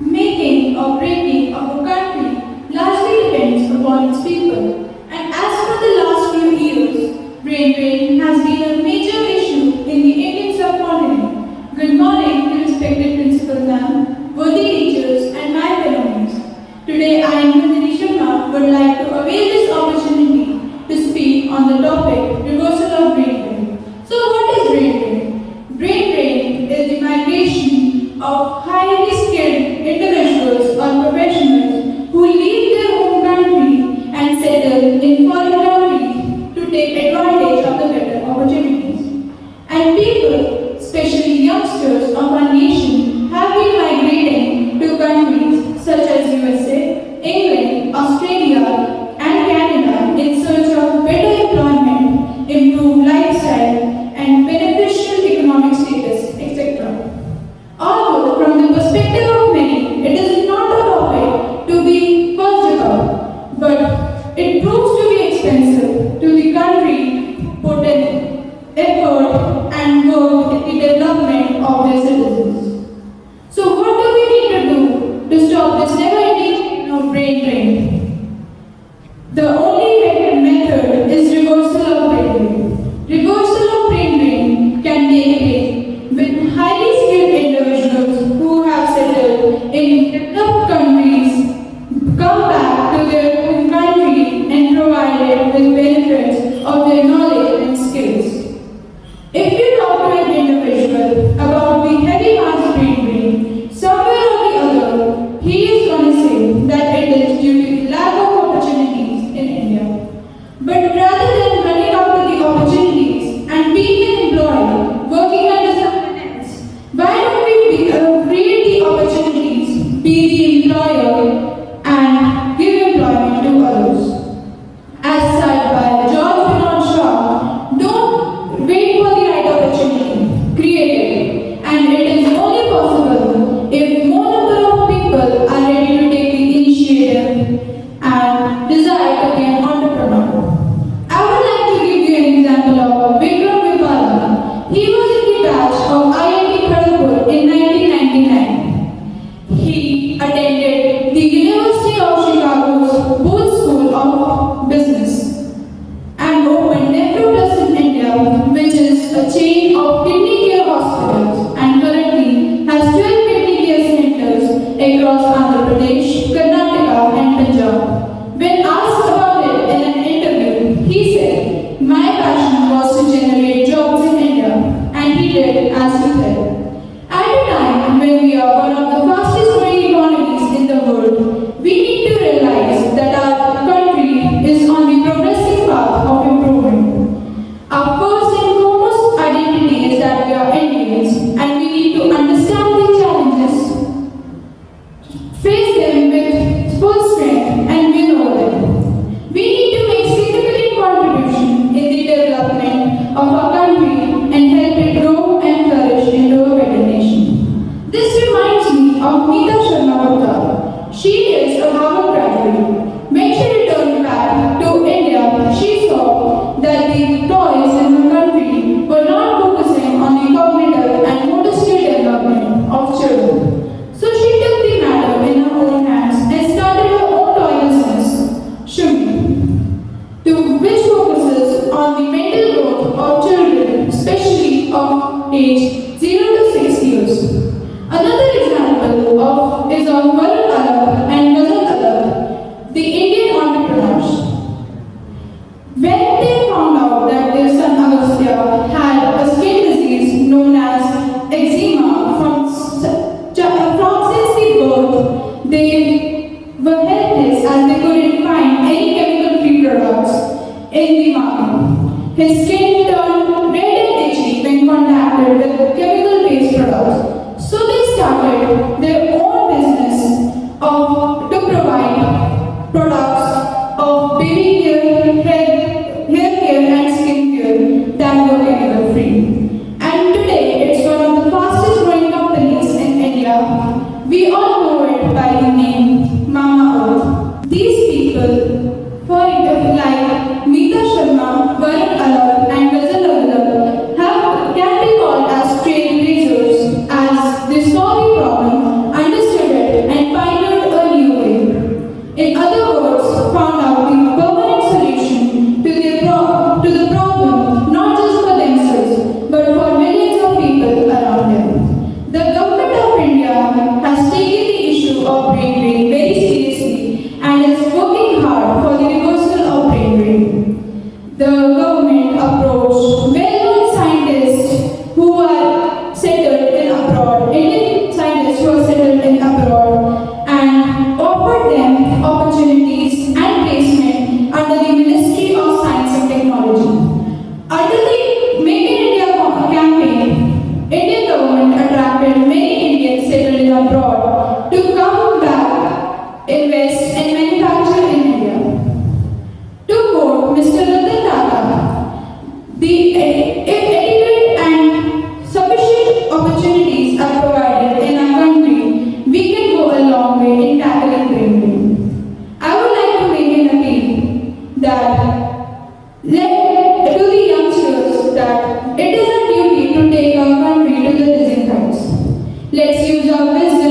Making or breaking of a country largely depends upon its people. And as for the last few years, brain drain has been a major issue in the Indian subcontinent. Good morning, respected principal ma'am, worthy teachers, and my fellows. Today I am Nandini would like to avail this opportunity to speak on the topic reversal of brain drain. So what is brain drain? Brain drain is the migration of highly skilled individuals or professionals who leave their home country and settle in foreign countries to take advantage of the better opportunities. And people, especially youngsters of our nation, have been migrating to countries such as USA, England, Australia, and Canada in search of better employment, improved lifestyle, and beneficial economic status, etc. Although, from the perspective of many, it is not a topic to be fussed about, but it proves to be expensive to the country put in effort and work in the development of their citizens. So, what do we need to do to stop this never-ending brain drain? The only method is reversal of brain drain. Reversal of brain drain can take place with highly skilled individuals who have settled in developed countries come back to their home country and provided with benefits of their knowledge and skills. If you talk to an individual about the heavy mass brain drain, somewhere or the other, he is going to say that it is due to the lack of opportunities in India. But rather than running after the opportunities and being an employee, working under someone else, why don't we create the opportunities, be the employer, and give employment to others? As said by George Bernard Shaw, don't wait for the right opportunity, create it. And it is only possible if more number of people are ready to take the initiative and desire to be an entrepreneur. I would like to give you an example of Vikram Vipala. He was in the batch of IIT Kharagpur in 1999. He attended the University of Chicago's Booth School of Business and opened Nephro Plus in India, which is a chain of kidney care hospitals and currently has 12 kidney care centers across Andhra Pradesh, Karnataka, and Punjab. When asked about it in an interview, he said, "My passion was to generate jobs in India," and he did as he said. At a time when we are one of the fastest growing economies in the world, we need to realize that our country is on the progressive path of improvement. Our first and foremost identity is that we are Indians, and we need to understand the challenges, face them with full strength, and win over them. We need to make significant contribution in the development of our country and help it grow and flourish into a better nation. This reminds me of Meeta Sharma Gupta. She is a Harvard graduate. When she returned back to India, she saw that the toys in her country were not focusing on the cognitive and motor skill development of children. So she took the matter in her own hands and started her own toy business, Shemrock, which focuses on the mental growth of children, especially of age 0 to 6 years. Another example is of Varun Alap and Ghazal Alap, the Indian entrepreneurs. When they found out that their son Agastya had a skin disease known as eczema from since the birth, they were helpless as they couldn't find any chemical-free products in the market. His skin turned red and itchy when contacted with chemical-based products. So they started their own business to provide products of baby care, hair care, and skin care that were chemical-free. And today, it's one of the fastest-growing companies in India. We all know it by the name Mama Earth. These people, like Meeta Sharma, Varun Alap, and Ghazal Alap, can be called as trailblazers as they saw the problem, understood it, wisdom